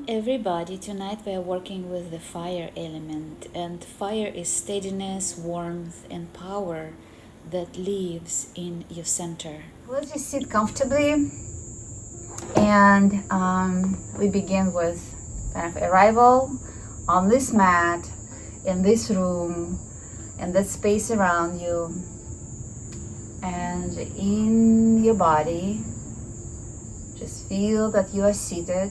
everybody. Tonight we are working with the fire element, and fire is steadiness, warmth, and power that lives in your center. Let's just sit comfortably, and we begin with kind of arrival on this mat, in this room, in that space around you, and in your body. Just feel that you are seated.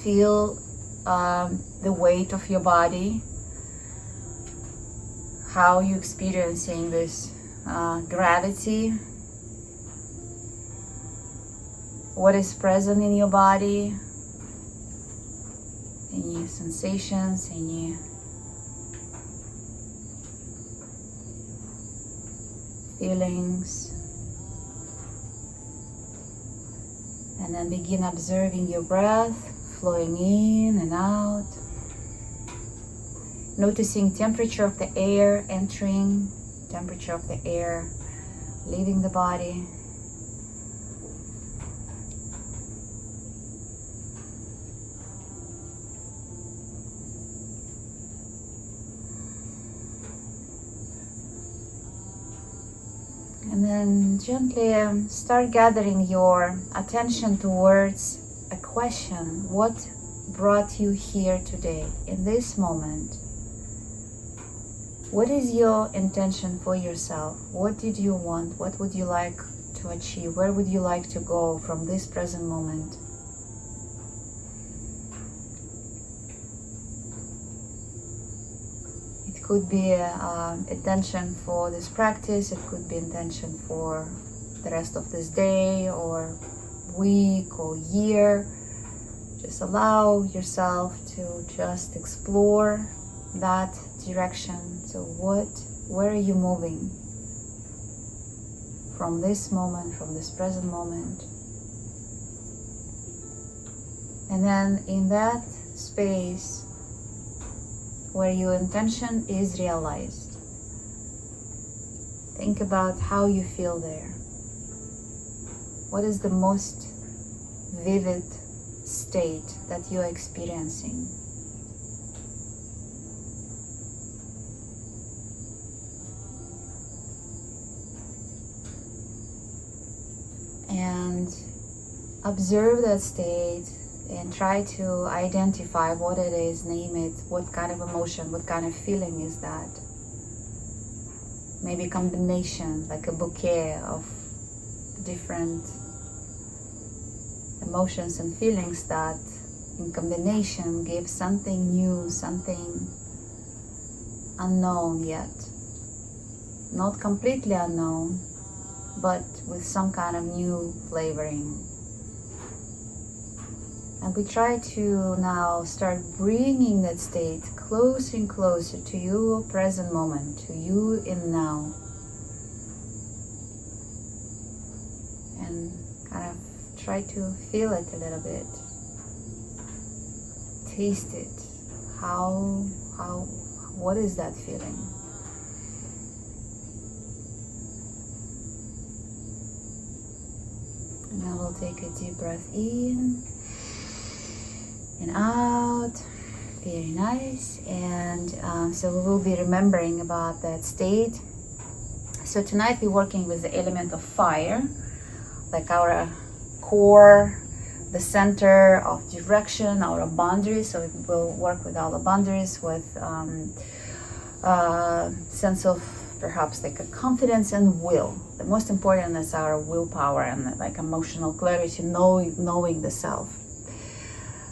Feel the weight of your body, how you're experiencing this gravity, what is present in your body, any sensations, any feelings. And then begin observing your breath flowing in and out. Noticing temperature of the air entering, temperature of the air leaving the body. And then gently start gathering your attention towards a question. What brought you here today, in this moment? What is your intention for yourself? What did you want? What would you like to achieve? Where would you like to go from this present moment? It could be intention for this practice. It could be intention for the rest of this day or week or year. Just allow yourself to just explore that direction. So where are you moving from this moment, from this present moment? And then in that space where your intention is realized, think about how you feel there. What is the most vivid state that you are experiencing? And observe that state and try to identify what it is, name it, what kind of emotion, what kind of feeling is that. Maybe a combination, like a bouquet of different emotions and feelings that in combination give something new, something unknown yet. Not completely unknown, but with some kind of new flavoring. And we try to now start bringing that state closer and closer to your present moment, to you in now. And kind of try to feel it a little bit. Taste it. What is that feeling? And now we'll take a deep breath in and out. Very nice. And so we will be remembering about that state. So tonight we're working with the element of fire, like our core, the center of direction, our boundaries. So we will work with our boundaries, with sense of perhaps like a confidence and will. The most important is our willpower and like emotional clarity, knowing the self.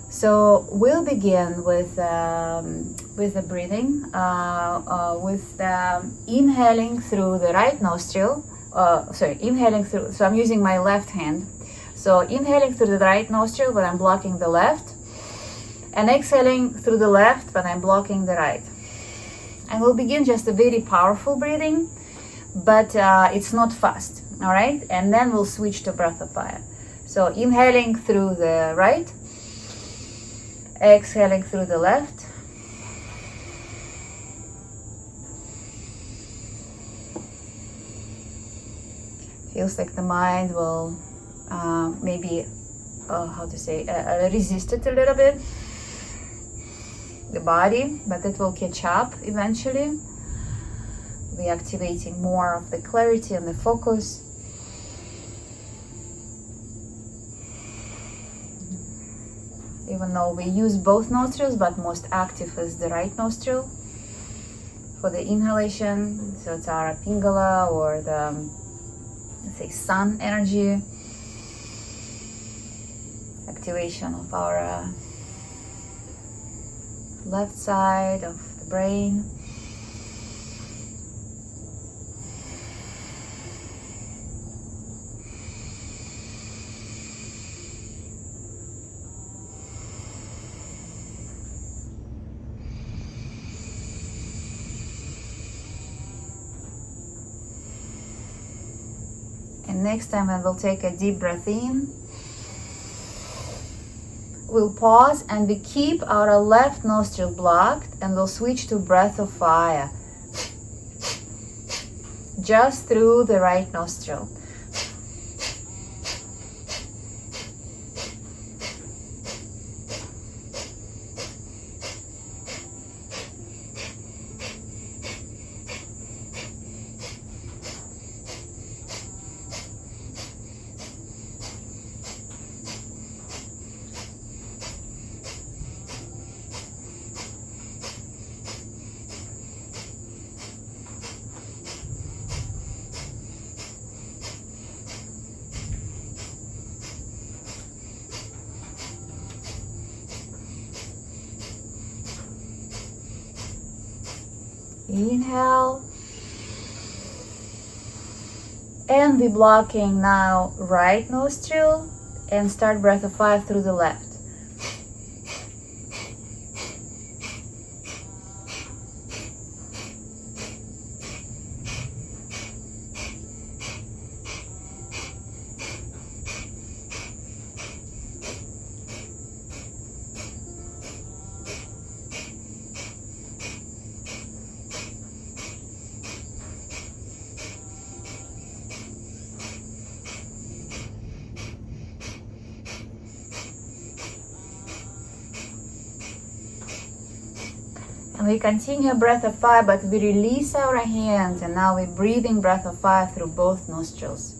So we'll begin with the breathing, with inhaling through the right nostril. Inhaling through. So I'm using my left hand. So inhaling through the right nostril when I'm blocking the left, and exhaling through the left when I'm blocking the right. And we'll begin just a very powerful breathing, but it's not fast. All right, and then we'll switch to breath of fire. So inhaling through the right. Exhaling through the left. Feels like the mind will maybe resist it a little bit, the body, but it will catch up eventually. We're activating more of the clarity and the focus. Even though we use both nostrils, but most active is the right nostril for the inhalation. So it's our Pingala, or the, let's say, sun energy. Activation of our left side of the brain. And next time when we'll take a deep breath in, we'll pause and we keep our left nostril blocked, and we'll switch to breath of fire. Just through the right nostril. Inhale, and we're blocking now right nostril, and start breath of fire through the left. And we continue breath of fire, but we release our hands, and now we're breathing breath of fire through both nostrils.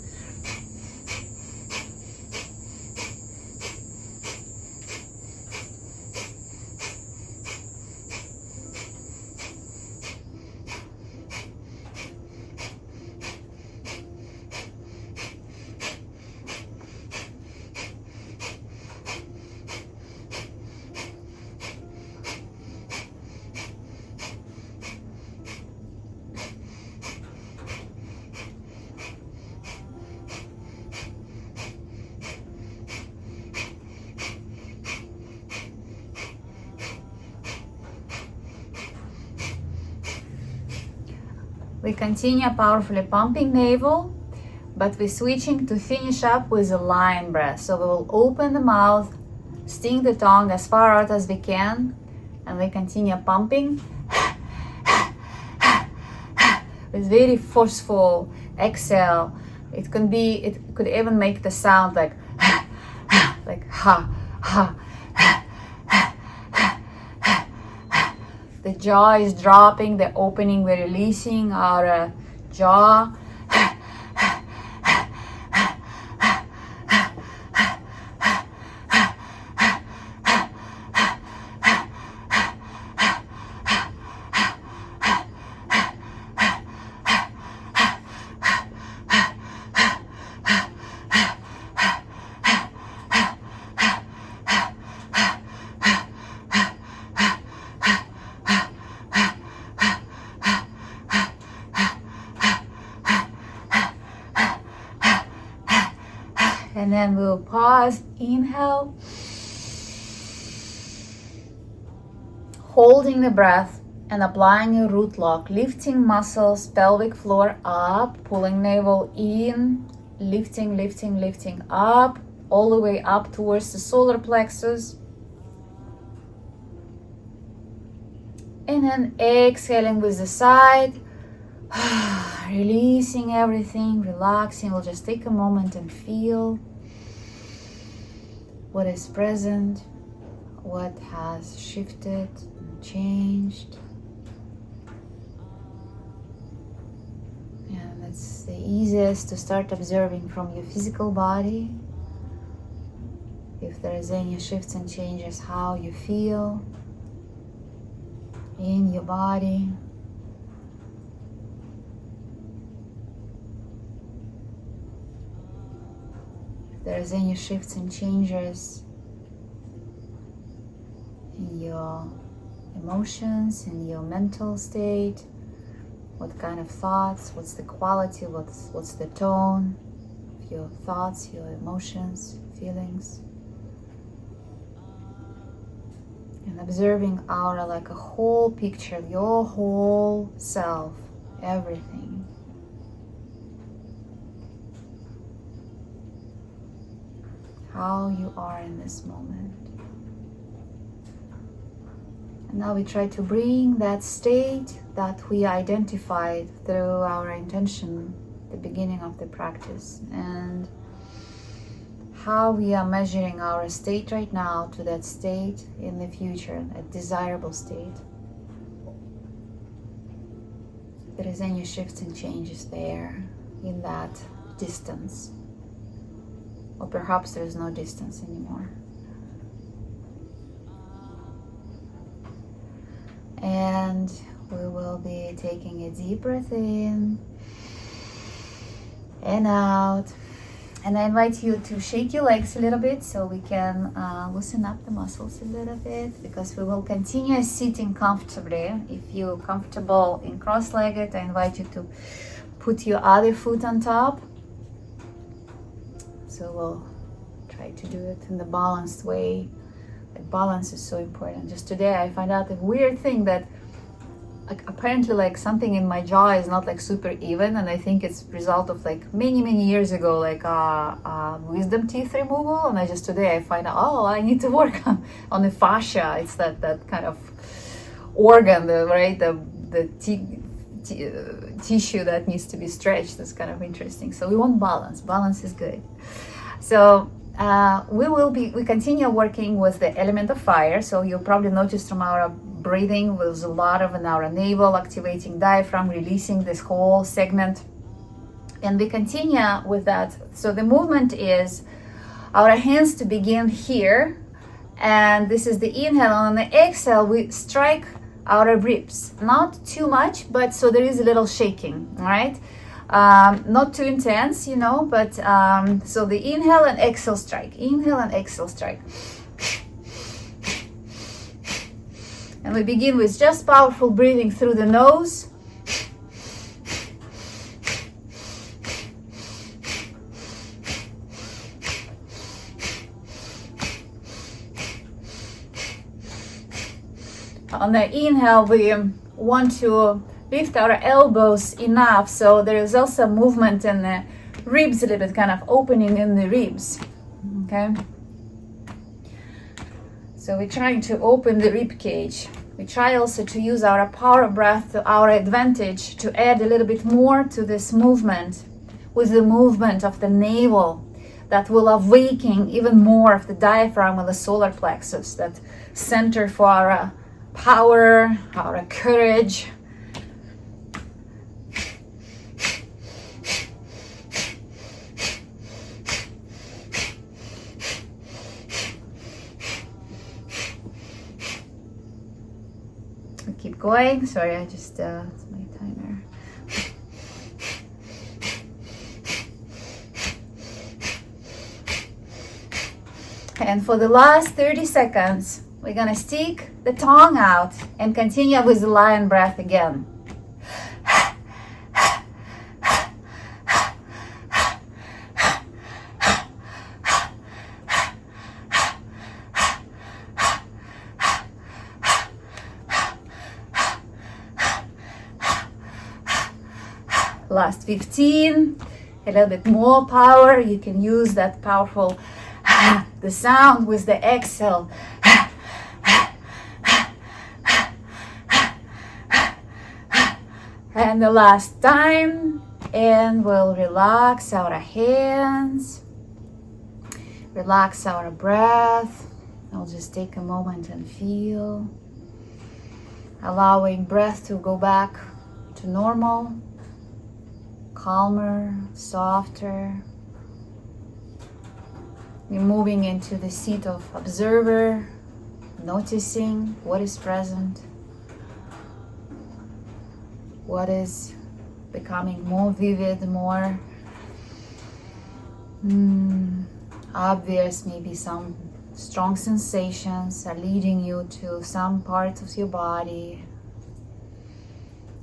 We continue powerfully pumping navel, but we're switching to finish up with a lion breath. So we will open the mouth, sting the tongue as far out as we can, and we continue pumping with very forceful exhale. It could even make the sound like like ha ha. The jaw is dropping, the opening, we're releasing our jaw. And then we'll pause, inhale, holding the breath and applying a root lock, lifting muscles, pelvic floor up, pulling navel in, lifting, lifting, lifting up, all the way up towards the solar plexus. And then exhaling with the side, releasing everything, relaxing. We'll just take a moment and feel. what is present, what has shifted and changed. And it's the easiest to start observing from your physical body. If there is any shifts and changes, how you feel in your body. If there is any shifts and changes in your emotions, in your mental state, what kind of thoughts, what's the quality, what's the tone of your thoughts, your emotions, feelings. And observing aura like a whole picture, your whole self, everything. How you are in this moment. And now we try to bring that state that we identified through our intention at the beginning of the practice, and how we are measuring our state right now to that state in the future, a desirable state. If there is any shifts and changes there in that distance, or perhaps there is no distance anymore. And we will be taking a deep breath in and out. And I invite you to shake your legs a little bit so we can loosen up the muscles a little bit, because we will continue sitting comfortably. If you're comfortable in cross-legged, I invite you to put your other foot on top. So we'll try to do it in the balanced way. Like, balance is so important. Just today I find out a weird thing that apparently like something in my jaw is not like super even, and I think it's result of like many years ago like wisdom teeth removal, and I just today I find out, oh, I need to work on the fascia. It's that kind of organ, the tissue that needs to be stretched. That's kind of interesting. So we want balance is good. So we continue working with the element of fire. So you'll probably notice from our breathing was a lot of in our navel, activating diaphragm, releasing this whole segment, and we continue with that. So the movement is our hands to begin here, and this is the inhale, and on the exhale we strike our ribs, not too much, but so there is a little shaking, all right? Not too intense, but so the inhale and exhale strike, inhale and exhale strike. And we begin with just powerful breathing through the nose. On the inhale, we want to lift our elbows enough so there is also movement in the ribs, a little bit kind of opening in the ribs. Okay. So we're trying to open the rib cage. We try also to use our power breath to our advantage to add a little bit more to this movement with the movement of the navel that will awaken even more of the diaphragm and the solar plexus, that center for our power, our courage. Keep going. Sorry, I just it's my timer. And for the last 30 seconds, we're gonna stick the tongue out and continue with the lion breath again. Last 15, a little bit more power. You can use that powerful the sound with the exhale. And the last time, and we'll relax our hands, relax our breath. I'll just take a moment and feel, allowing breath to go back to normal, calmer, softer. We're moving into the seat of observer, noticing what is present, what is becoming more vivid, more obvious. Maybe some strong sensations are leading you to some part of your body.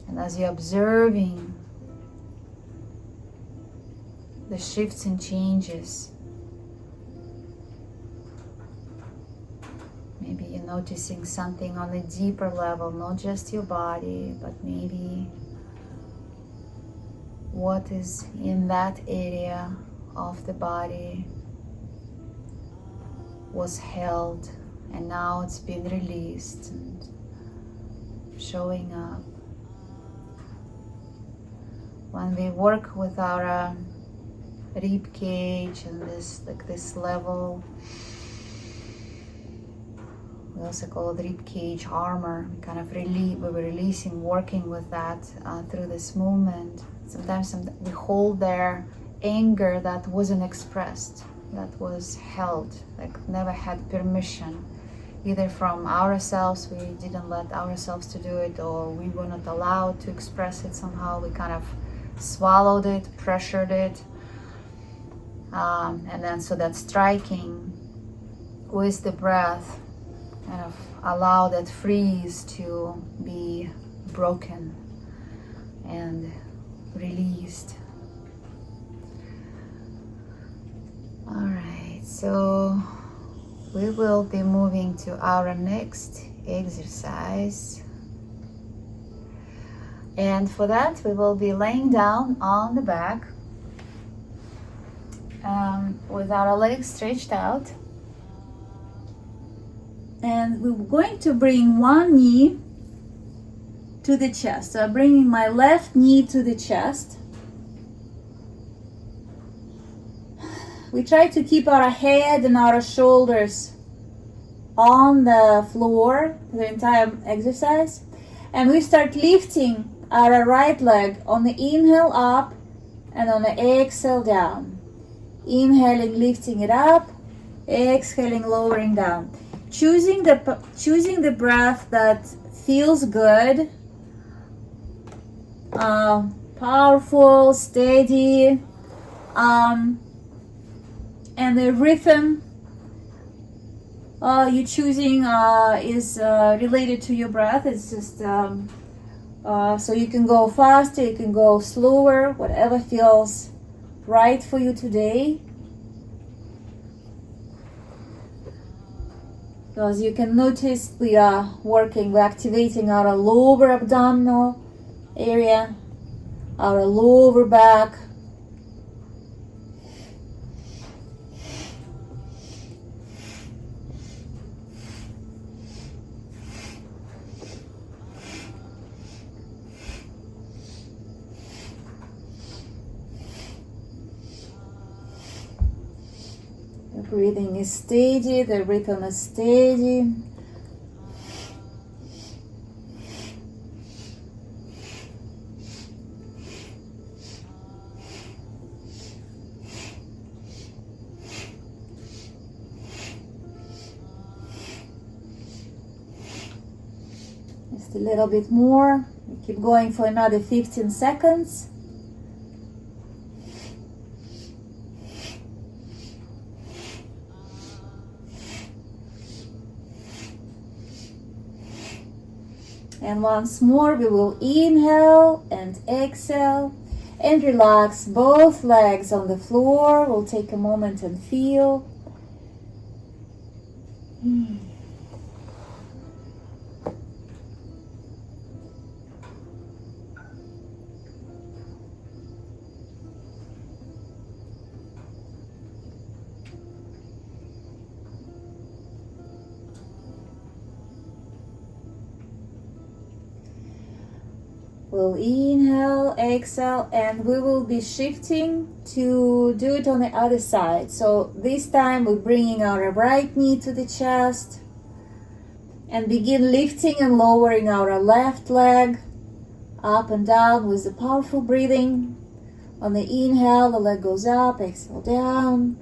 And as you're observing the shifts and changes, maybe you're noticing something on a deeper level, not just your body, but maybe what is in that area of the body was held and now it's been released and showing up. When we work with our rib cage and this level, we also call it rib cage armor. We kind of we were releasing, working with that through this movement. Sometimes we hold there anger that wasn't expressed, that was held, like never had permission, either from ourselves, we didn't let ourselves to do it, or we were not allowed to express it somehow. We kind of swallowed it, pressured it, and then so that striking with the breath kind of allow that freeze to be broken and released. All right, so we will be moving to our next exercise. And for that, we will be laying down on the back with our legs stretched out. And we're going to bring one knee to the chest. So I'm bringing my left knee to the chest. We try to keep our head and our shoulders on the floor the entire exercise. And we start lifting our right leg on the inhale up and on the exhale down. Inhaling, lifting it up, exhaling, lowering down. Choosing the breath that feels good, powerful, steady, and the rhythm you're choosing is related to your breath. It's just so you can go faster, you can go slower, whatever feels right for you today. Because you can notice we are we're activating our lower abdominal area, our lower back. The breathing is steady, the rhythm is steady. Just a little bit more. We keep going for another 15 seconds. And once more, we will inhale and exhale and relax both legs on the floor. We'll take a moment and feel. We'll inhale, exhale, and we will be shifting to do it on the other side. So this time we're bringing our right knee to the chest and begin lifting and lowering our left leg up and down with the powerful breathing. On the inhale, the leg goes up, exhale down.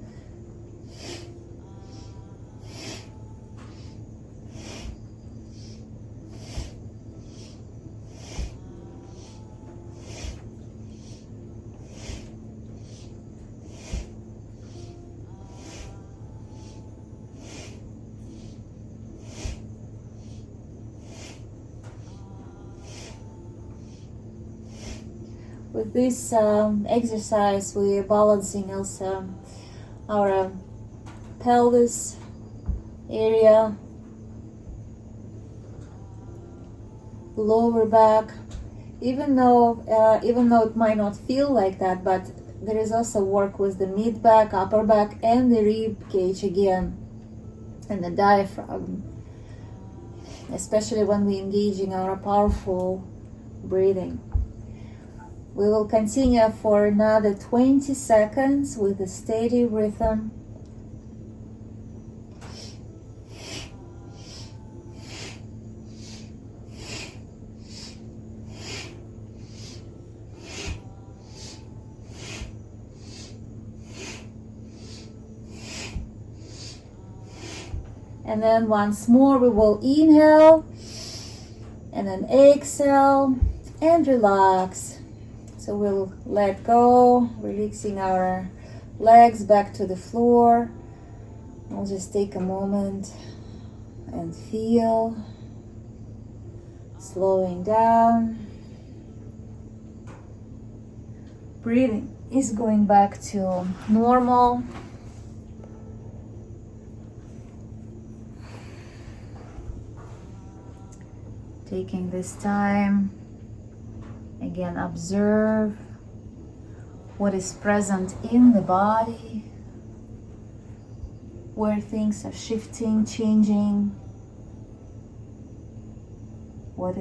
With this exercise, we are balancing also our pelvis area, lower back. Even though it might not feel like that, but there is also work with the mid back, upper back, and the rib cage again, and the diaphragm, especially when we're engaging our powerful breathing. We will continue for another 20 seconds with a steady rhythm. And then once more we will inhale and then exhale and relax. So we'll let go, releasing our legs back to the floor. We'll just take a moment and feel, slowing down. Breathing is going back to normal. Taking this time. Again, observe what is present in the body, where things are shifting, changing, what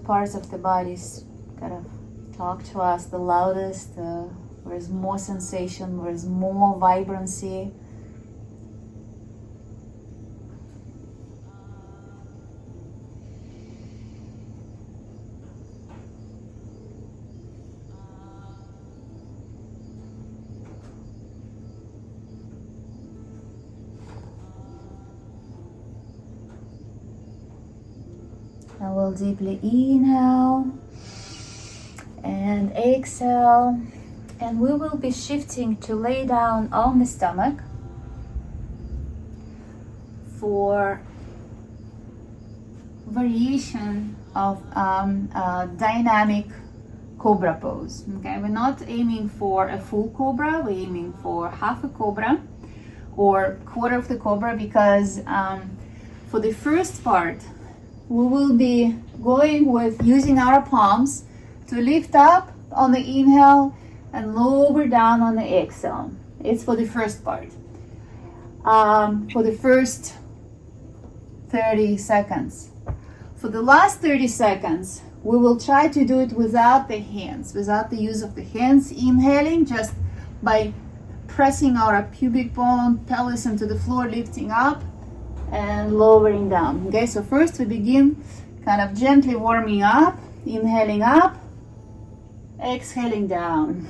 parts of the body kind of talk to us the loudest, where is more sensation, where is more vibrancy. And we'll deeply inhale and exhale, and we will be shifting to lay down on the stomach for variation of dynamic cobra pose. Okay, we're not aiming for a full cobra, we're aiming for half a cobra or quarter of the cobra, because for the first part we will be going with using our palms to lift up on the inhale and lower down on the exhale. It's for the first part. For the first 30 seconds. For the last 30 seconds, we will try to do it without the hands, without the use of the hands. Inhaling just by pressing our pubic bone, pelvis into the floor, lifting up and lowering down. Okay, so first we begin kind of gently warming up, inhaling up, exhaling down.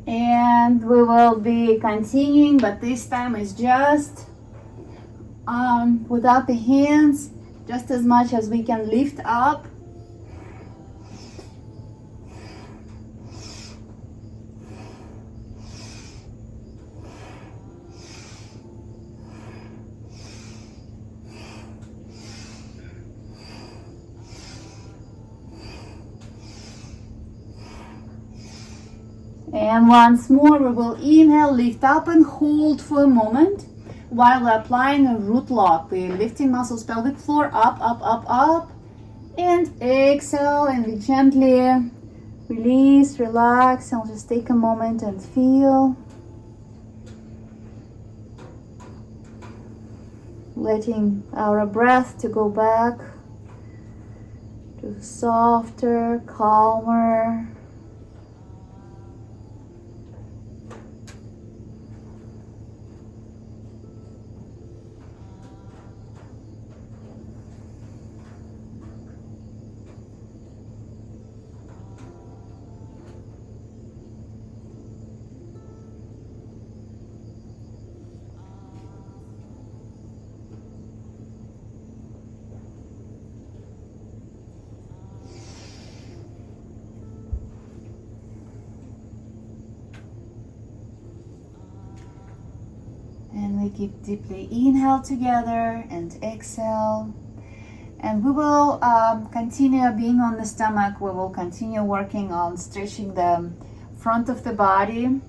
And we will be continuing, but this time is just without the hands, just as much as we can lift up. And once more, we will inhale, lift up and hold for a moment while we're applying a root lock. We're lifting muscles, pelvic floor, up, up, up, up. And exhale, and we gently release, relax, and just take a moment and feel. Letting our breath to go back to softer, calmer. And we keep deeply inhale together and exhale. And we will continue being on the stomach. We will continue working on stretching the front of the body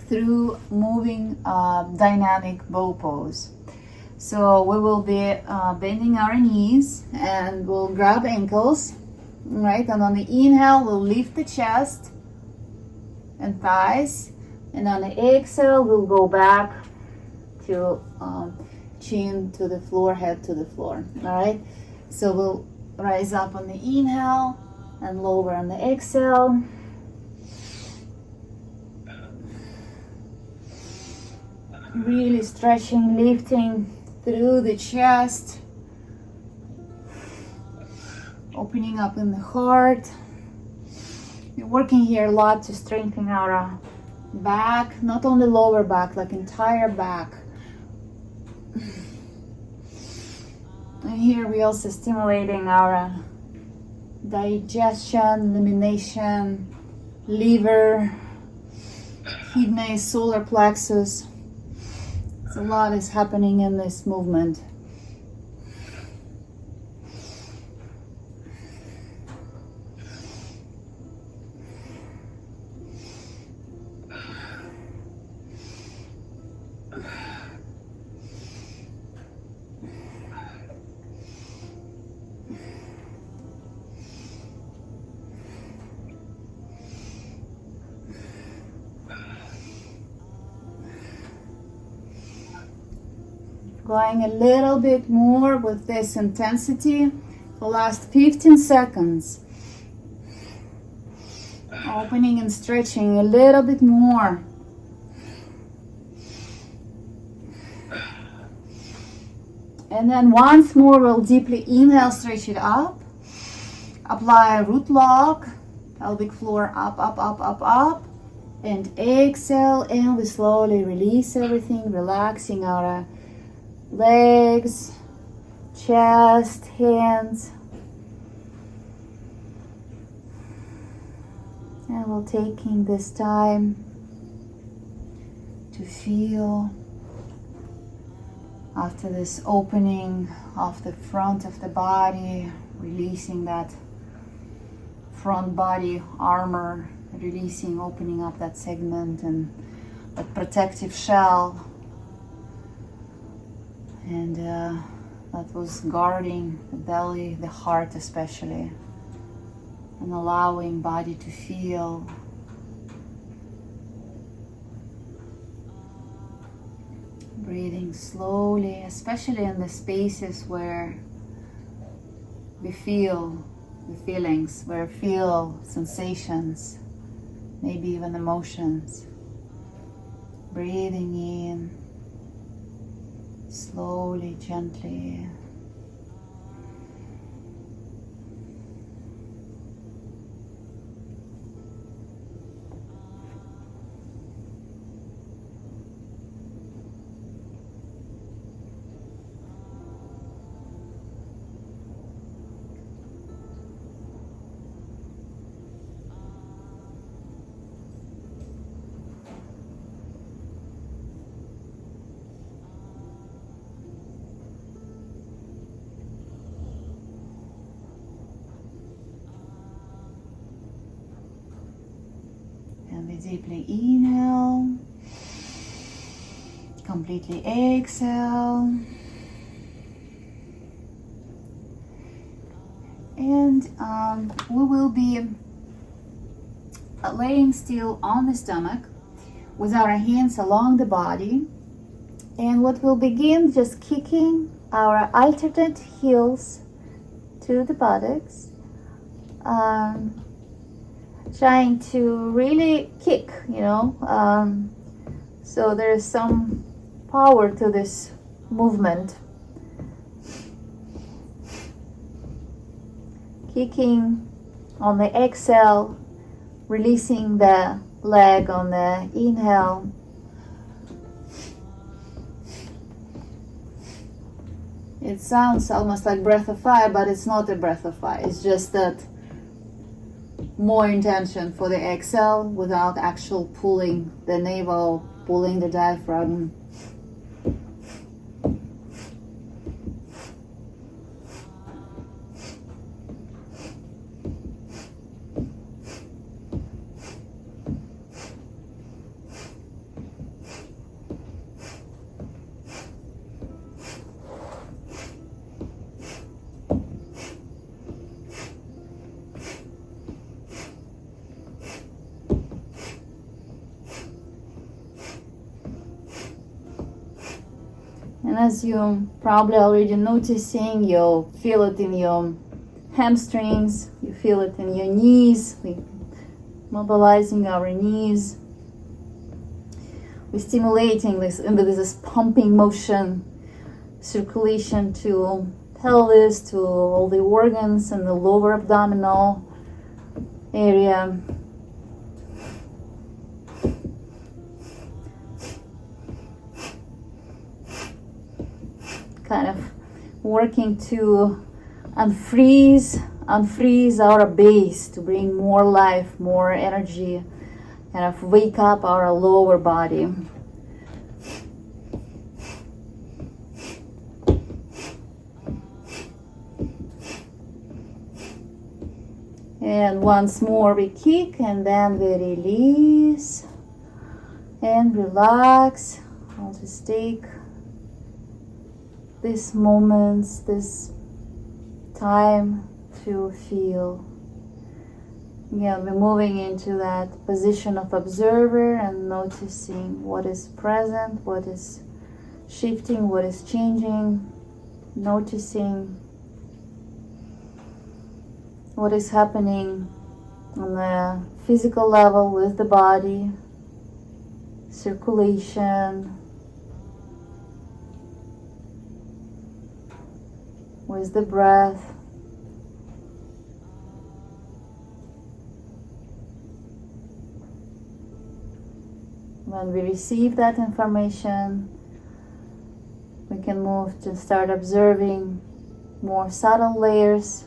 through moving dynamic bow pose. So we will be bending our knees and we'll grab ankles, right? And on the inhale, we'll lift the chest and thighs. And on the exhale, we'll go back to chin to the floor, head to the floor. All right. So we'll rise up on the inhale and lower on the exhale. Really stretching, lifting through the chest, opening up in the heart. We're working here a lot to strengthen our back, not only lower back, like entire back. And here we also stimulating our digestion, elimination, liver, kidney, solar plexus. So a lot is happening in this movement. Going a little bit more with this intensity for last 15 seconds. Opening and stretching a little bit more. And then once more, we'll deeply inhale, stretch it up. Apply a root lock, pelvic floor up, up, up, up, up. And exhale, and we slowly release everything, relaxing our legs, chest, hands. And we're taking this time to feel after this opening of the front of the body, releasing that front body armor, releasing, opening up that segment and that protective shell. And that was guarding the belly, the heart especially, and allowing body to feel. Breathing slowly, especially in the spaces where we feel the feelings, where we feel sensations, maybe even emotions. Breathing in. Slowly, gently. Deeply inhale. Completely exhale. And we will be laying still on the stomach with our hands along the body. And what we'll begin, just kicking our alternate heels to the buttocks. Trying to really kick, so there's some power to this movement. Kicking on the exhale, releasing the leg on the inhale. It sounds almost like breath of fire, but it's not a breath of fire. It's just that more intention for the exhale without actual pulling the navel, pulling the diaphragm. And as you probably already noticing, you'll feel it in your hamstrings, you feel it in your knees, we mobilizing our knees. We're stimulating this pumping motion, circulation to pelvis, to all the organs and the lower abdominal area. Kind of working to unfreeze our base, to bring more life, more energy, kind of wake up our lower body. And once more we kick and then we release and relax. I'll just take this moments, this time to feel. Again, we're moving into that position of observer and noticing what is present, what is shifting, what is changing, noticing what is happening on the physical level with the body, circulation, with the breath. When we receive that information, we can move to start observing more subtle layers,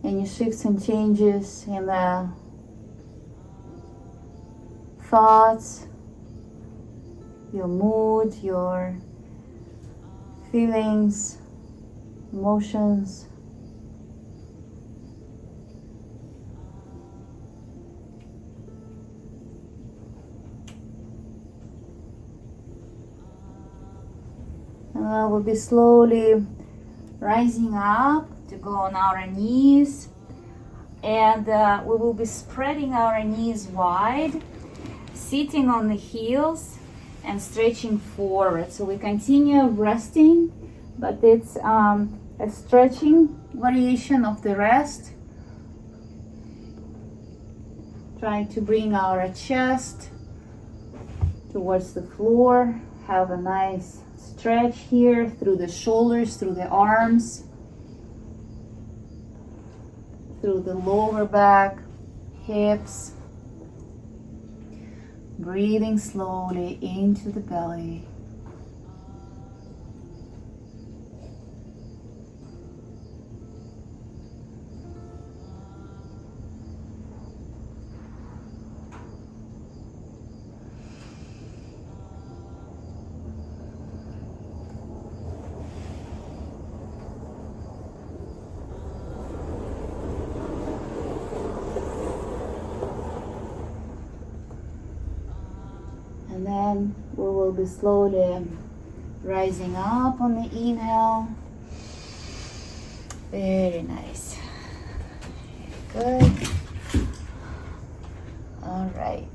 any shifts and changes in the thoughts, your mood, your feelings, emotions. And we'll be slowly rising up to go on our knees, and we will be spreading our knees wide, sitting on the heels and stretching forward. So we continue resting, but it's a stretching variation of the rest. Trying to bring our chest towards the floor, have a nice stretch here through the shoulders, through the arms, through the lower back, hips. Breathing slowly into the belly. And then we will be slowly rising up on the inhale. Very nice. Good. All right.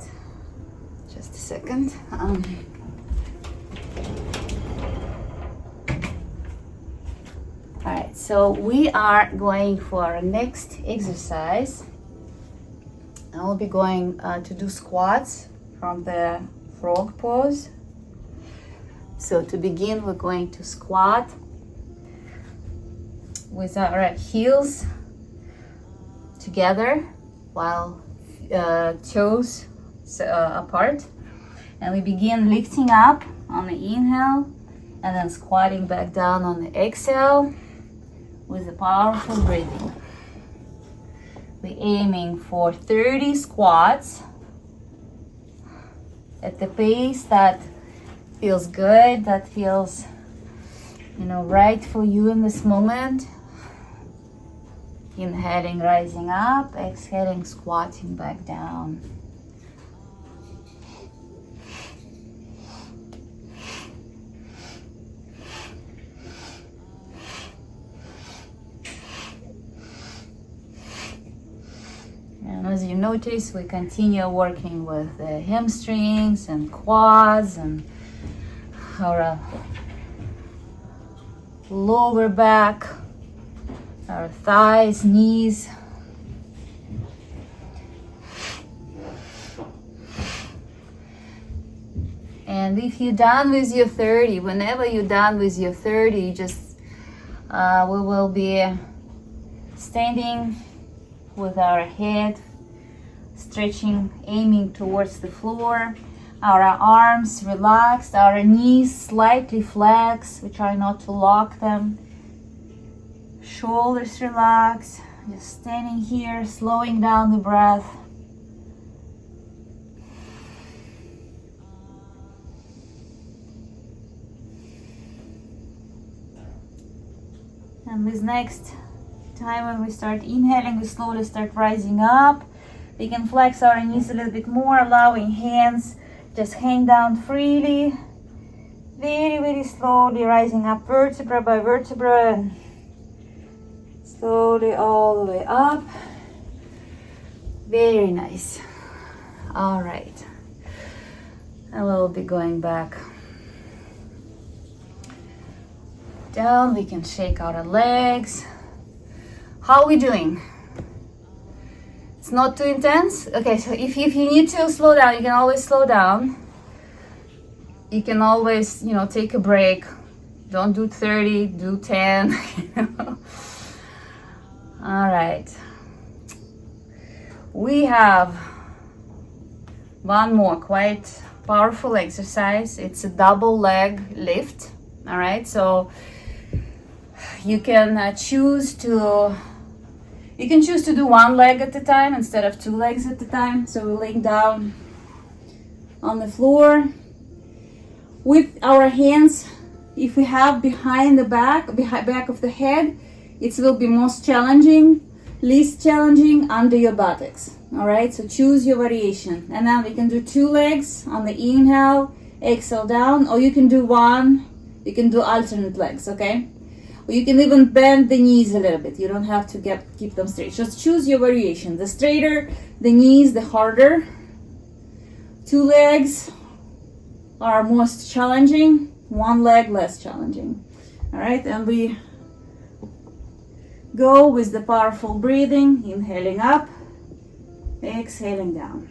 Just a second. All right, so we are going for our next exercise. I will be going to do squats from the frog pose. So to begin, we're going to squat with our heels together while toes apart. And we begin lifting up on the inhale and then squatting back down on the exhale with a powerful breathing. We're aiming for 30 squats at the pace that feels good, that feels, right for you in this moment. Inhaling, rising up, exhaling, squatting back down. And as you notice, we continue working with the hamstrings and quads and our lower back, our thighs, knees. And if you're done with your 30, whenever you're done with your 30, just we will be standing with our head stretching, aiming towards the floor, our arms relaxed, our knees slightly flexed. We try not to lock them. Shoulders relaxed, just standing here, slowing down the breath. And this next time when we start inhaling, we slowly start rising up. We can flex our knees a little bit more, allowing hands just hang down freely. Very, very slowly rising up vertebra by vertebra and slowly all the way up. Very nice. All right. And we'll be going back down. We can shake out our legs. How are we doing? It's not too intense? Okay, so if you need to slow down, you can always slow down. You can always, take a break. Don't do 30, do 10. All right. We have one more quite powerful exercise. It's a double leg lift. All right, so you can choose to do one leg at a time instead of two legs at a time. So we're laying down on the floor with our hands, if we have behind the back of the head, it will be most challenging, least challenging under your buttocks. All right, so choose your variation. And then we can do two legs on the inhale, exhale down, or you can do one, you can do alternate legs, okay? Or you can even bend the knees a little bit. You don't have to keep them straight. Just choose your variation. The straighter the knees, the harder. Two legs are most challenging. One leg less challenging. All right, and we go with the powerful breathing. Inhaling up, exhaling down.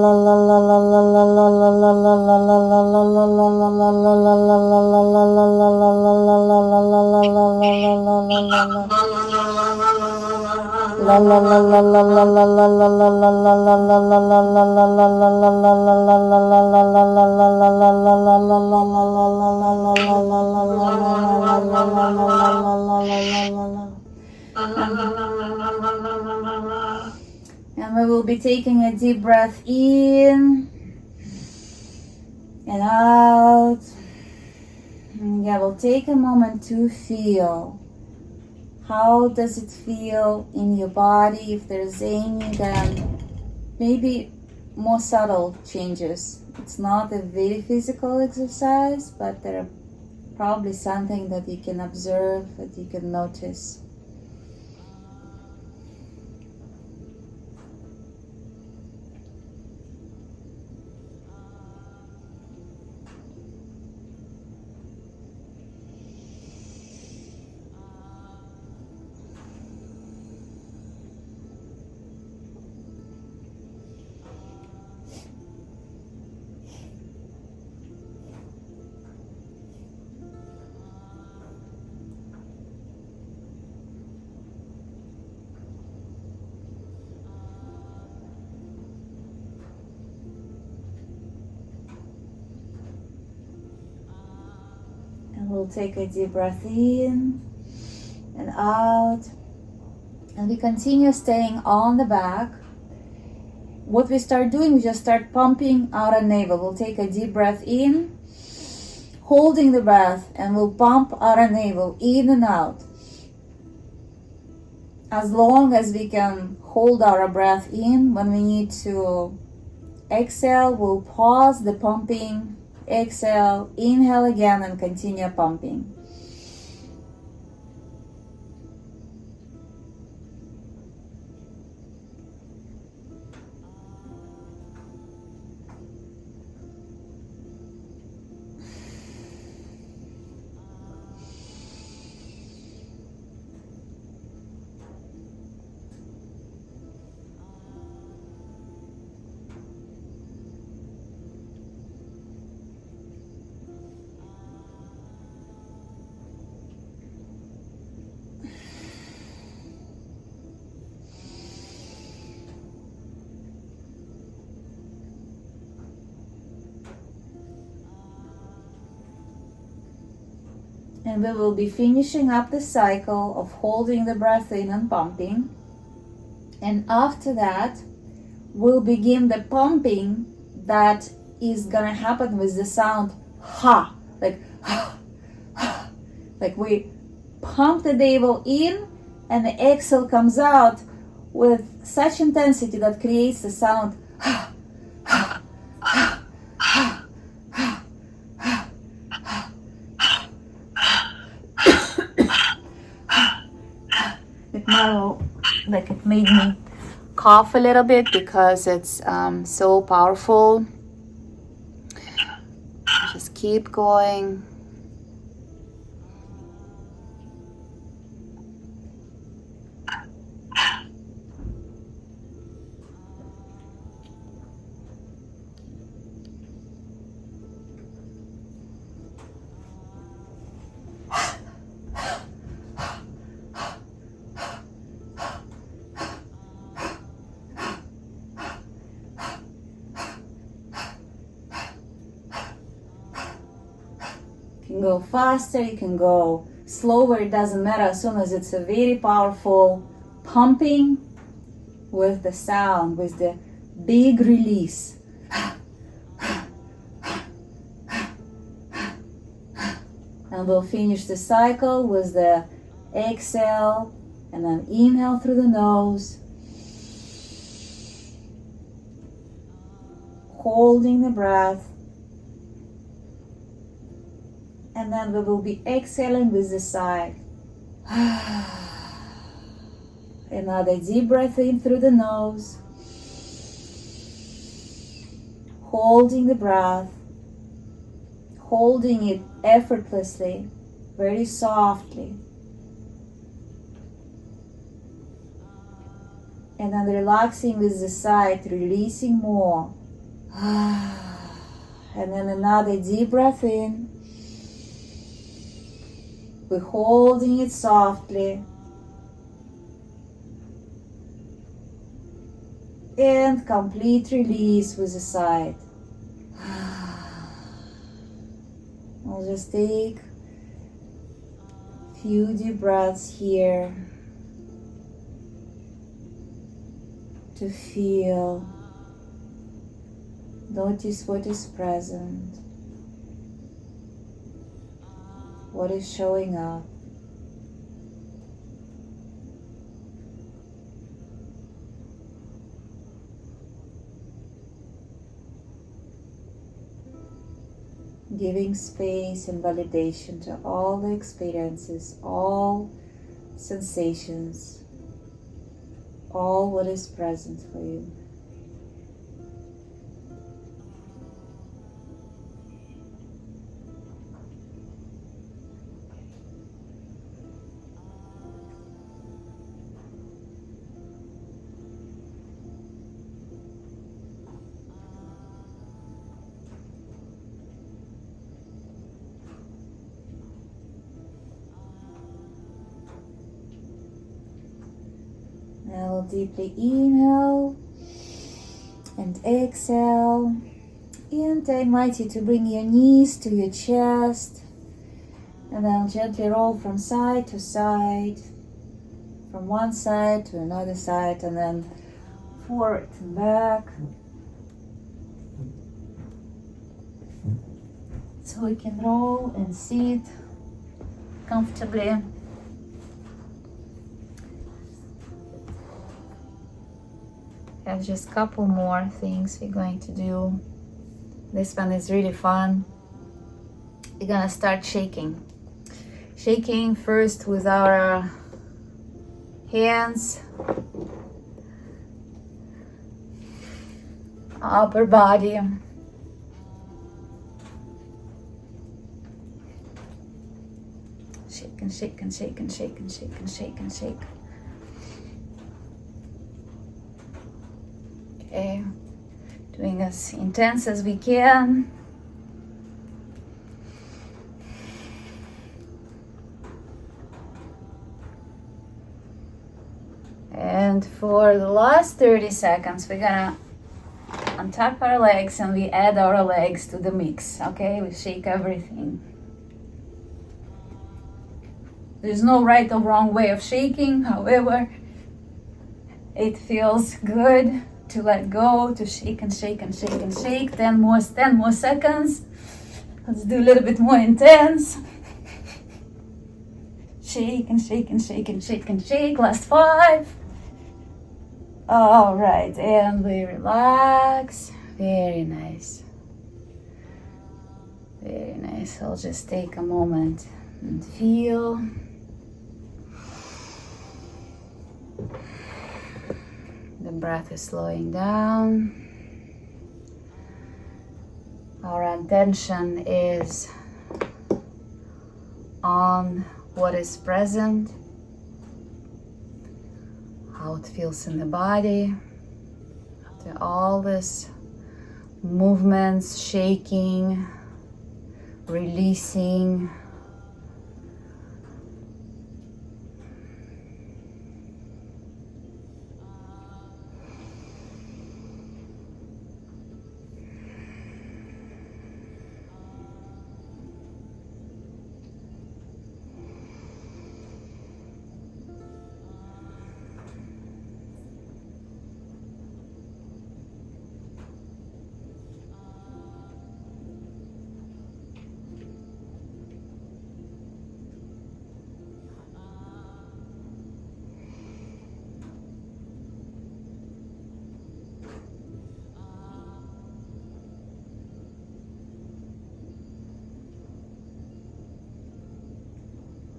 And we will be taking a deep breath in and out. And yeah, we'll take a moment to feel. How does it feel in your body? If there's any, then maybe more subtle changes. It's not a very physical exercise, but there are probably something that you can observe, that you can notice. We'll take a deep breath in and out, and we continue staying on the back. What we start doing, we just start pumping out our navel. We'll take a deep breath in, holding the breath, and we'll pump out our navel in and out. As long as we can hold our breath in, when we need to exhale, we'll pause the pumping. Exhale, inhale again, and continue pumping. And we will be finishing up the cycle of holding the breath in and pumping. And after that, we'll begin the pumping that is gonna happen with the sound ha, like ha, ha. Like we pump the navel in and the exhale comes out with such intensity that creates the sound ha, ha, ha, ha, ha, ha, ha. It made me cough a little bit because it's so powerful. Just keep going. You can go faster, you can go slower, it doesn't matter, as soon as it's a very powerful pumping with the sound, with the big release. And we'll finish the cycle with the exhale and then inhale through the nose, holding the breath. And then we will be exhaling with the sigh. Another deep breath in through the nose. Holding the breath. Holding it effortlessly, very softly. And then relaxing with the sigh, releasing more. And then another deep breath in. We're holding it softly. And complete release with a sigh. I'll just take a few deep breaths here to feel, notice what is present, what is showing up. Giving space and validation to all the experiences, all sensations, all what is present for you. Now deeply inhale and exhale. And I invite you to bring your knees to your chest and then gently roll from side to side, from one side to another side, and then forward and back. So we can roll and sit comfortably. Have just a couple more things we're going to do. This one is really fun. We're gonna start shaking. Shaking first with our hands, upper body. Shake and shake and shake and shake and shake and shake and shake. Okay, doing as intense as we can. And for the last 30 seconds, we're gonna untap our legs and we add our legs to the mix, okay? We shake everything. There's no right or wrong way of shaking, however, it feels good to let go, to shake and shake and shake and shake. 10 more seconds. Let's do a little bit more intense. Shake and shake and shake and shake and shake. Last 5. All right, and we relax. Very nice. Very nice. I'll just take a moment and feel. The breath is slowing down. Our attention is on what is present, how it feels in the body. After all this movements, shaking, releasing,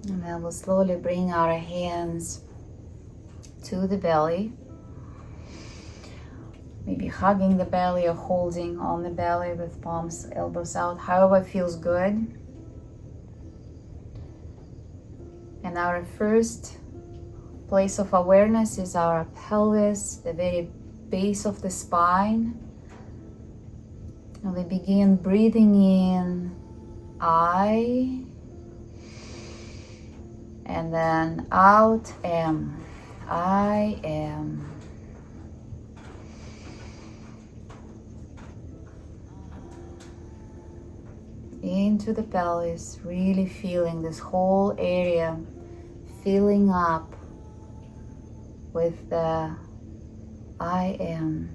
and then we'll slowly bring our hands to the belly. Maybe hugging the belly or holding on the belly with palms, elbows out, however feels good. And our first place of awareness is our pelvis, the very base of the spine. And we begin breathing in I, and then out am. I am. Into the pelvis, really feeling this whole area filling up with the I am.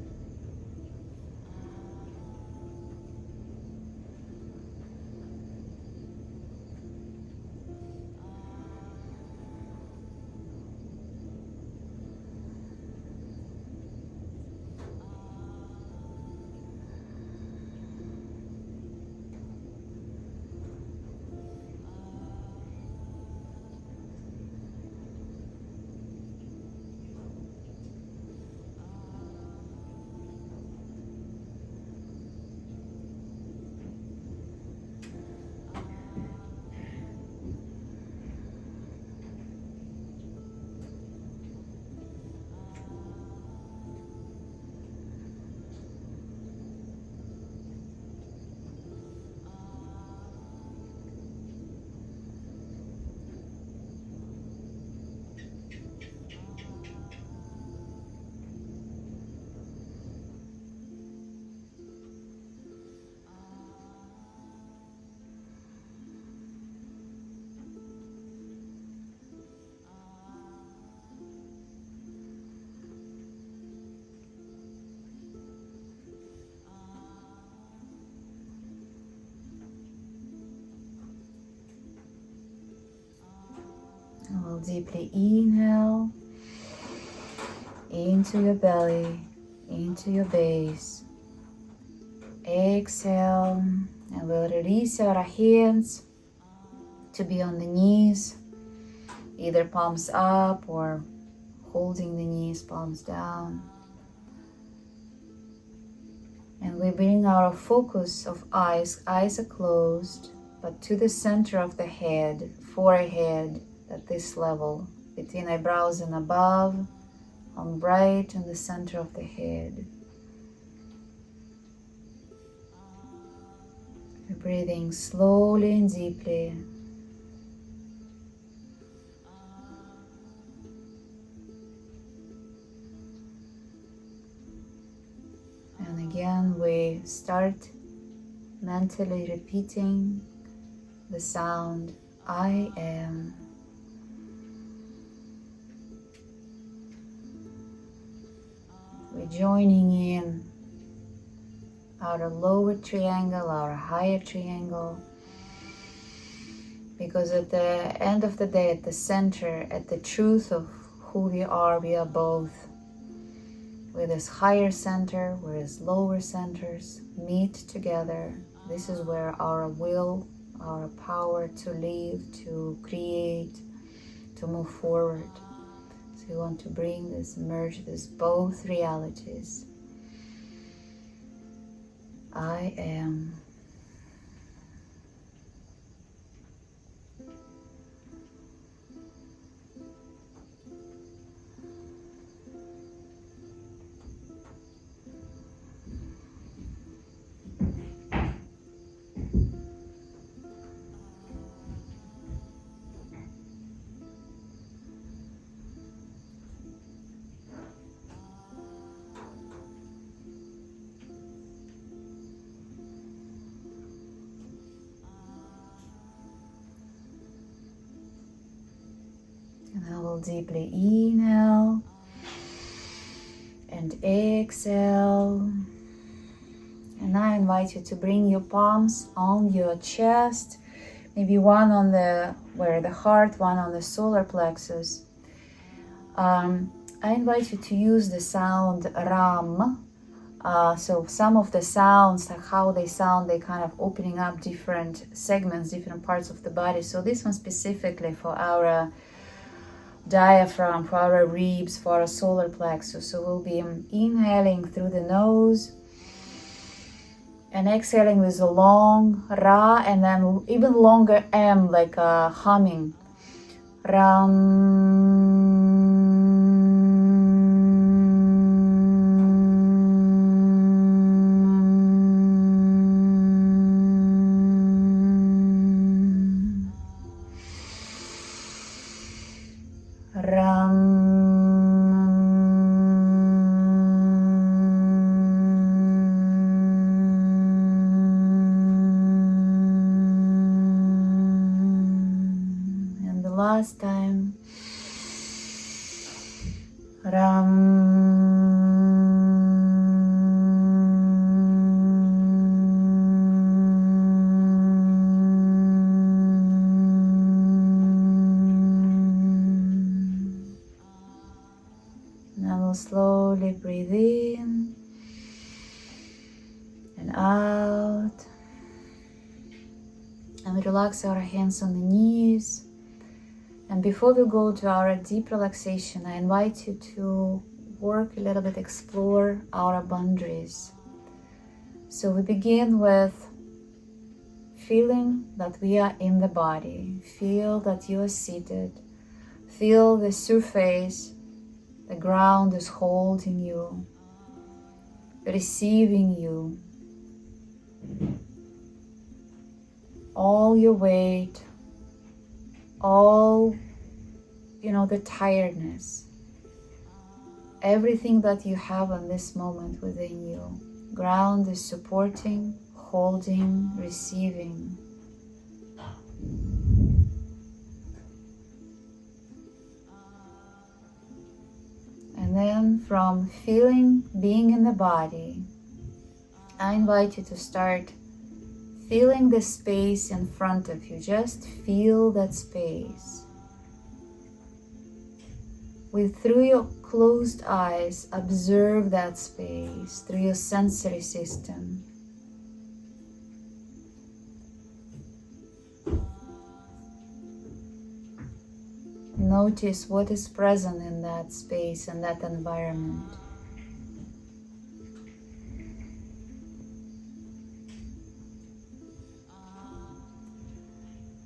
And we'll deeply inhale into your belly, into your base. Exhale, and we'll release our hands to be on the knees, either palms up or holding the knees, palms down. And we bring our focus of eyes are closed, but to the center of the head, forehead, at this level, between eyebrows and above, on right in the center of the head. We're breathing slowly and deeply. And again, we start mentally repeating the sound I am. We're joining in our lower triangle, our higher triangle, because at the end of the day, at the center, at the truth of who we are both. Where this higher center, where this lower centers meet together, this is where our will, our power to live, to create, to move forward. So we want to bring this, merge this, both realities. I am. And I will deeply inhale and exhale. And I invite you to bring your palms on your chest, maybe one on where the heart, one on the solar plexus. I invite you to use the sound Ram. So some of the sounds, like how they sound, they kind of opening up different segments, different parts of the body. So this one specifically for our diaphragm, for our ribs, for our solar plexus. So we'll be inhaling through the nose and exhaling with a long Ra, and then even longer M, like a humming. Ram. last time. Ram. Now we'll slowly breathe in and out. And we relax our hands on the knees. And before we go to our deep relaxation, I invite you to work a little bit, explore our boundaries. So we begin with feeling that we are in the body. Feel that you are seated. Feel the surface, the ground is holding you, receiving you. All your weight, all, the tiredness, everything that you have in this moment within you. Ground is supporting, holding, receiving. And then from being in the body, I invite you to start feeling the space in front of you. Just feel that space. Through your closed eyes, observe that space through your sensory system. Notice what is present in that space and that environment.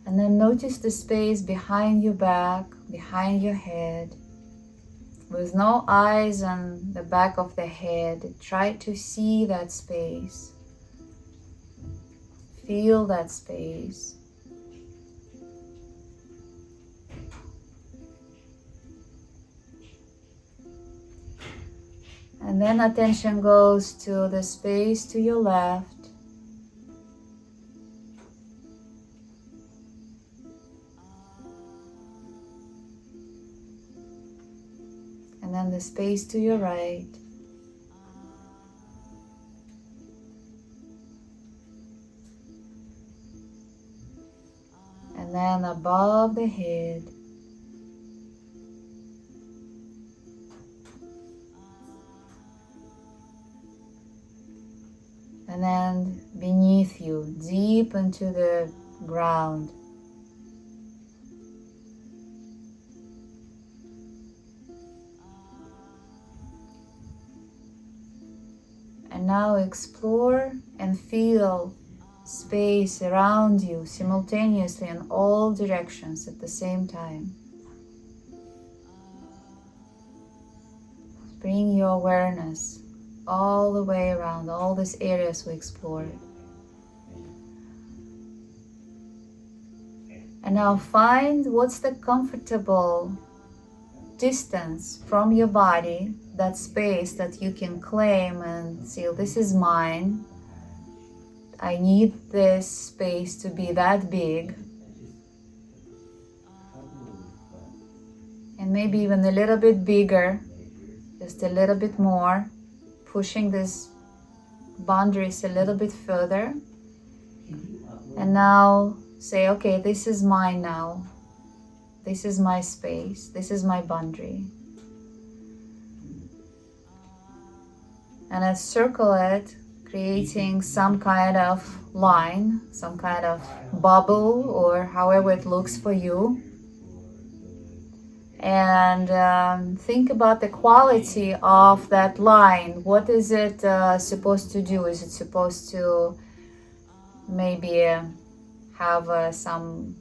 And then notice the space behind your back, behind your head. With no eyes on the back of the head, try to see that space. Feel that space. And then attention goes to the space to your left. And then the space to your right. And then above the head. And then beneath you, deep into the ground. And now explore and feel space around you simultaneously in all directions at the same time. Bring your awareness all the way around all these areas we explored. And now find what's the comfortable distance from your body, that space that you can claim and say, this is mine. I need this space to be that big. And maybe even a little bit bigger, just a little bit more, pushing these boundaries a little bit further. And now say, okay, this is mine now. This is my space. This is my boundary. And I circle it, creating some kind of line, some kind of bubble, or however it looks for you. And think about the quality of that line. What is it supposed to do? Is it supposed to maybe have some,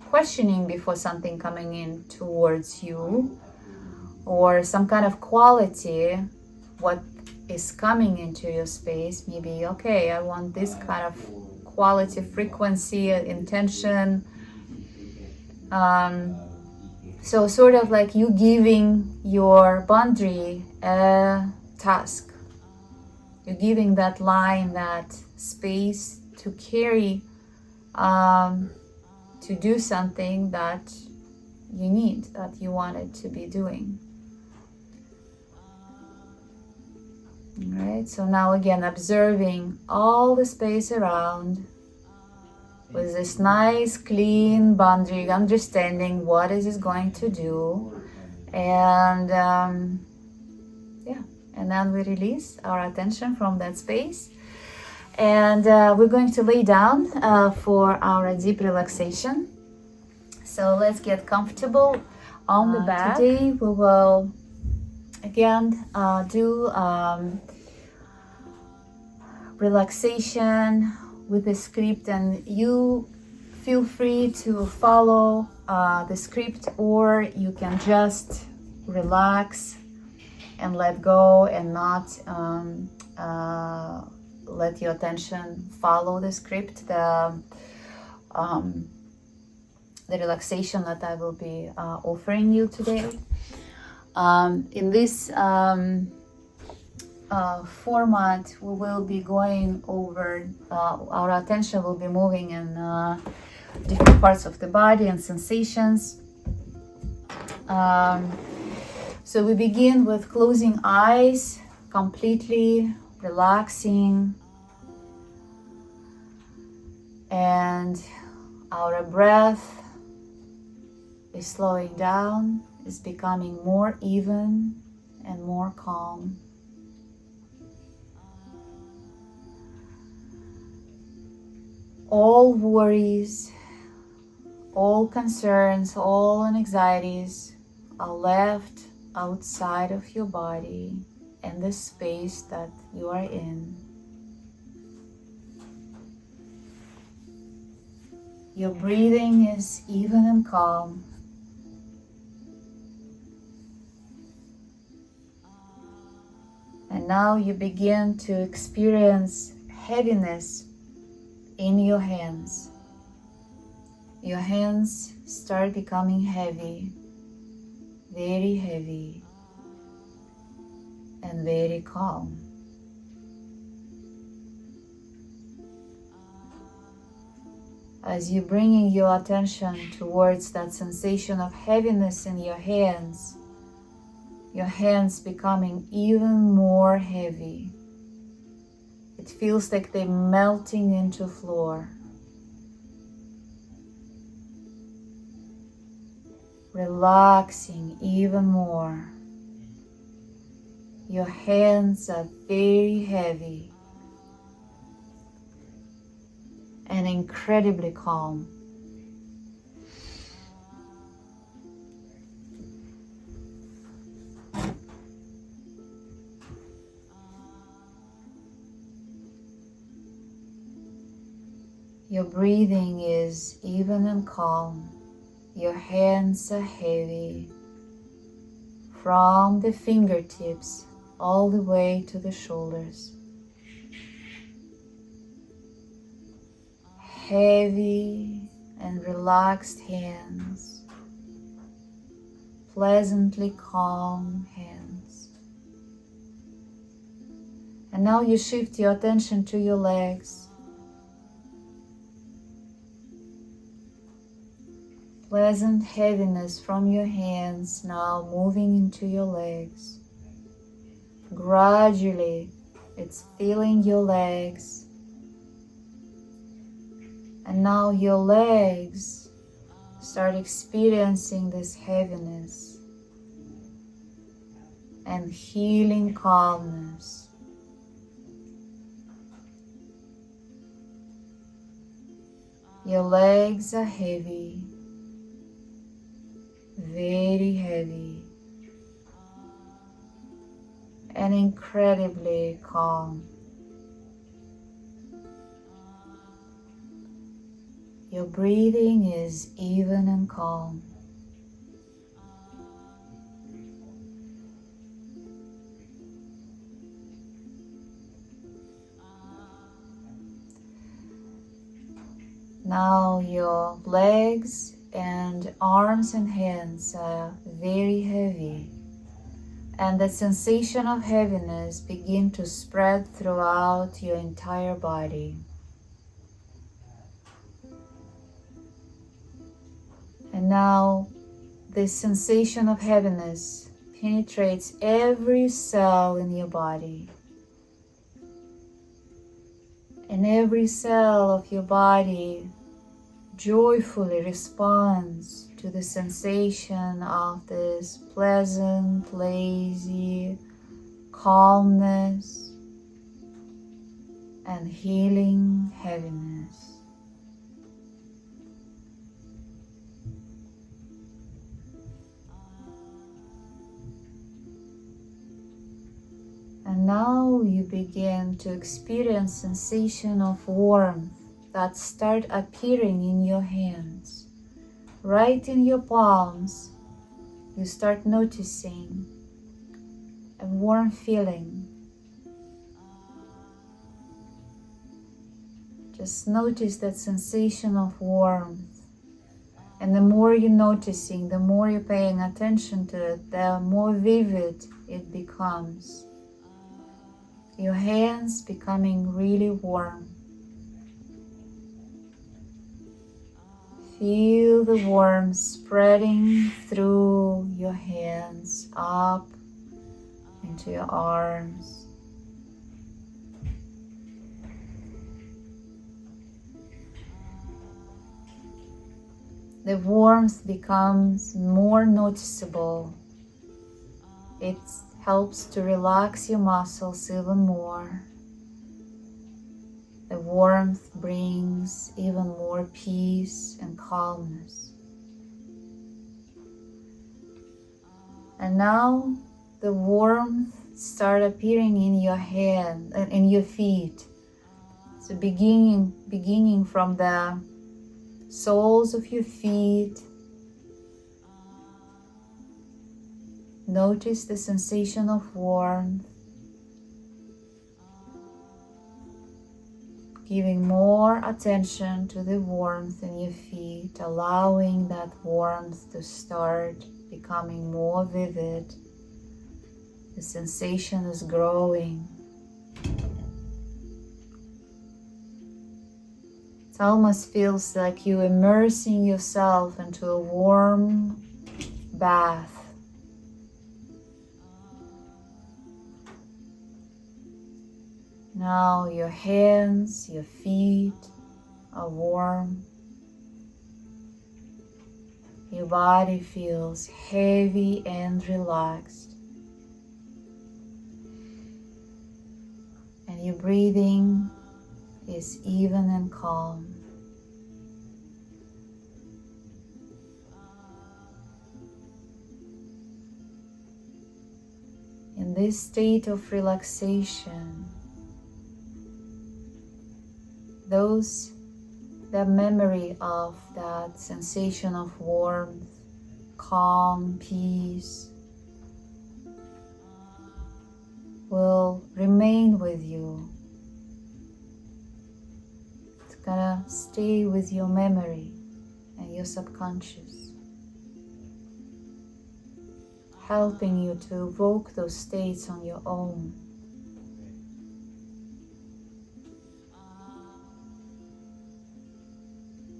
questioning before something coming in towards you? Or some kind of quality, what is coming into your space? Maybe, okay, I want this kind of quality, frequency, intention. So sort of like you giving your boundary a task. You're giving that line, that space to carry, to do something that you need, that you wanted to be doing. All right, so now again, observing all the space around with this nice, clean boundary, understanding what is it going to do. And and then we release our attention from that space. And we're going to lay down for our deep relaxation. So let's get comfortable on the back. Today we will again do relaxation with the script, and you feel free to follow the script, or you can just relax and let go and not let your attention follow the script, the relaxation that I will be offering you today. In this format, we will be going over, our attention will be moving in different parts of the body and sensations. So we begin with closing eyes, completely relaxing, and our breath is slowing down, is becoming more even and more calm. All worries, all concerns, all anxieties are left outside of your body and the space that you are in. Your breathing is even and calm. And now you begin to experience heaviness in your hands. Your hands start becoming heavy, very heavy, and very calm. As you're bringing your attention towards that sensation of heaviness in your hands becoming even more heavy. It feels like they're melting into floor. Relaxing even more. Your hands are very heavy and incredibly calm. Your breathing is even and calm. Your hands are heavy from the fingertips all the way to the shoulders. Heavy and relaxed hands, pleasantly calm hands. And now you shift your attention to your legs. Pleasant heaviness from your hands now moving into your legs. Gradually, it's filling your legs. And now your legs start experiencing this heaviness and healing calmness. Your legs are heavy, very heavy, and incredibly calm. Your breathing is even and calm. Now your legs and arms and hands are very heavy, and the sensation of heaviness begin to spread throughout your entire body. And now This sensation of heaviness penetrates every cell in your body. And every cell of your body joyfully responds to the sensation of this pleasant, lazy calmness and healing heaviness. And now you begin to experience sensation of warmth that start appearing in your hands. Right in your palms, you start noticing a warm feeling. Just notice that sensation of warmth. And the more you're noticing, the more you're paying attention to it, the more vivid it becomes. Your hands becoming really warm. Feel the warmth spreading through your hands up into your arms. The warmth becomes more noticeable. It helps to relax your muscles even more. The warmth brings even more peace and calmness. And now the warmth starts appearing in your hand and in your feet. So beginning from the soles of your feet. Notice the sensation of warmth. Giving more attention to the warmth in your feet, allowing that warmth to start becoming more vivid. The sensation is growing. It almost feels like you're immersing yourself into a warm bath. Now your hands, your feet are warm. Your body feels heavy and relaxed. And your breathing is even and calm. In this state of relaxation, the memory of that sensation of warmth, calm, peace will remain with you. It's gonna stay with your memory and your subconscious, helping you to evoke those states on your own.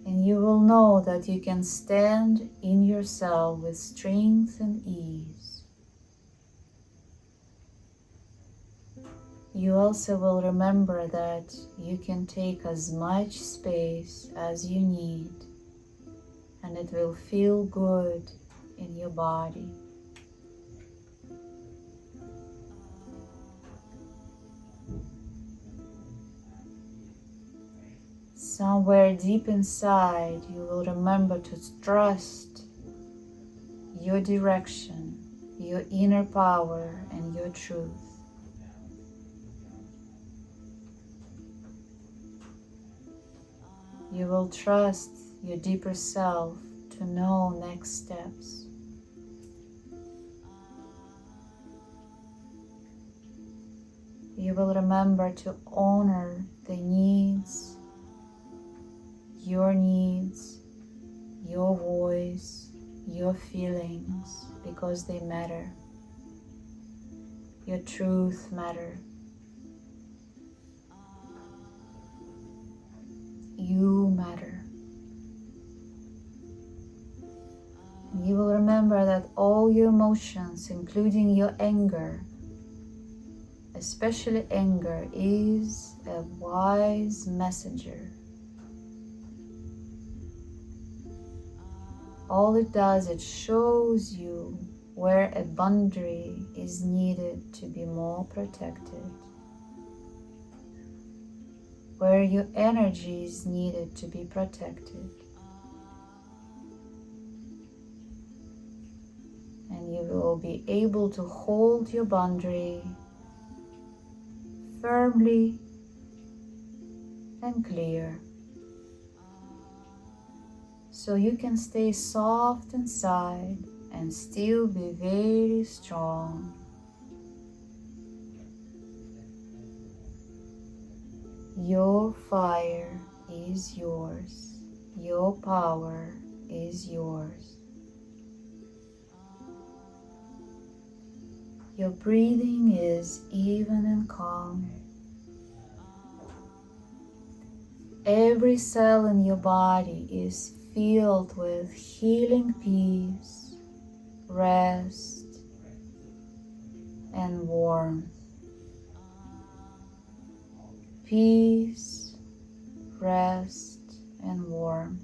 And you will know that you can stand in yourself with strength and ease. You also will remember that you can take as much space as you need, and it will feel good in your body. Somewhere deep inside, you will remember to trust your direction, your inner power, and your truth. You will trust your deeper self to know next steps. You will remember to honor the needs, your voice, your feelings, because they matter. Your truth matters. You matter. You will remember your emotions, including your anger, especially anger, is a wise messenger. All it does, it shows you where a boundary is needed to be more protected, where your energy is needed to be protected. And you will be able to hold your boundary firmly and clear, so you can stay soft inside and still be very strong. Your fire is yours. Your power is yours. Your breathing is even and calm. Every cell in your body is filled with healing peace, rest, and warmth. Peace, rest, and warmth.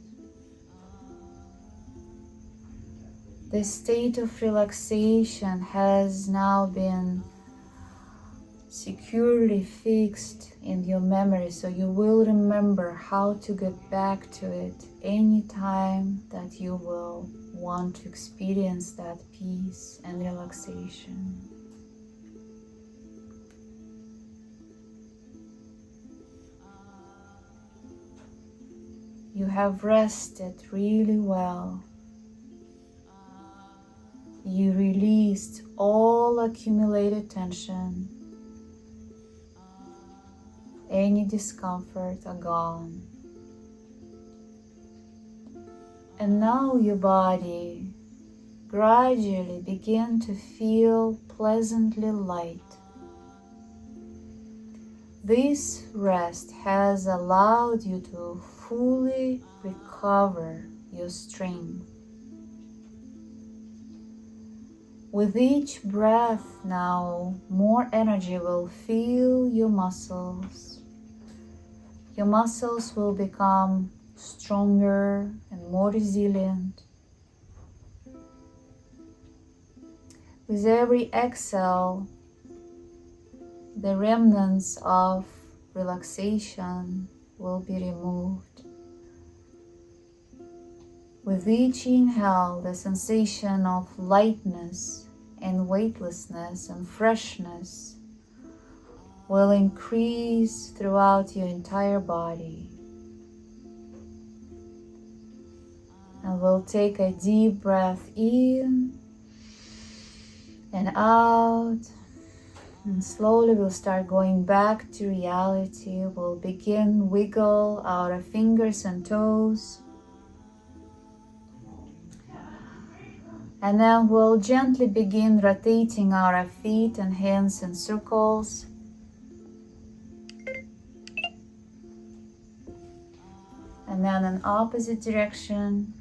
The state of relaxation has now been securely fixed in your memory, so you will remember how to get back to it anytime that you will want to experience that peace and relaxation. You have rested really well. You released all accumulated tension. Any discomfort are gone. And now your body gradually begin to feel pleasantly light. This rest has allowed you to fully recover your strength. With each breath now, more energy will fill your muscles. Your muscles will become stronger and more resilient. With every exhale, the remnants of relaxation will be removed. With each inhale, the sensation of lightness and weightlessness and freshness will increase throughout your entire body. And we'll take a deep breath in and out. And slowly we'll start going back to reality. We'll begin wiggle our fingers and toes. And then we'll gently begin rotating our feet and hands in circles. And then in opposite direction.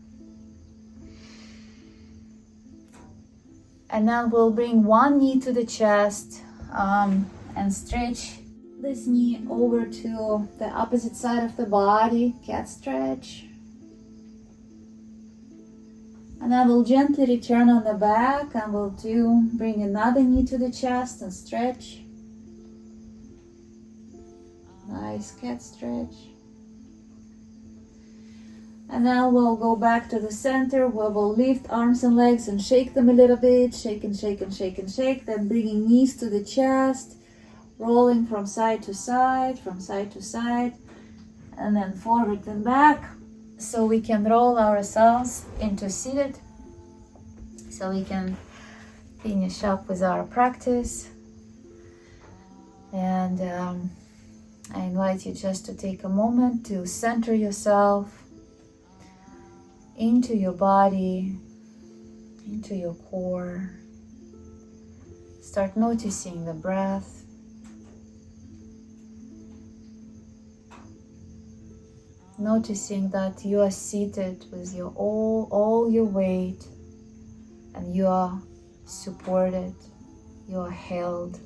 And then we'll bring one knee to the chest and stretch this knee over to the opposite side of the body, cat stretch. And then we'll gently return on the back and we'll bring another knee to the chest and stretch. Nice cat stretch. And now we'll go back to the center where we'll lift arms and legs and shake them a little bit. Shake and shake and shake and shake. Then bringing knees to the chest, rolling from side to side, and then forward and back. So we can roll ourselves into seated. So we can finish up with our practice. And I invite you just to take a moment to center yourself into your body, into your core. Start noticing the breath. Noticing that you are seated with your all your weight, and you are supported, you are held.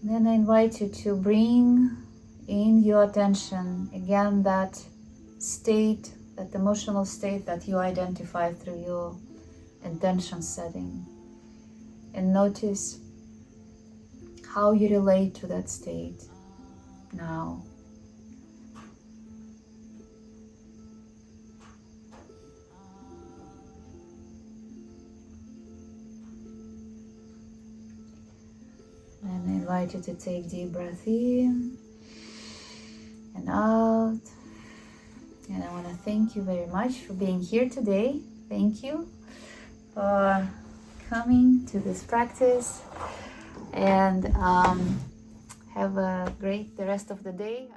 Then I invite you to bring in your attention again that state, that emotional state that you identify through your intention setting, and notice how you relate to that state now. And I invite you to take deep breath in and out. And I want to thank you very much for being here today. Thank you for coming to this practice, and have a great the rest of the day.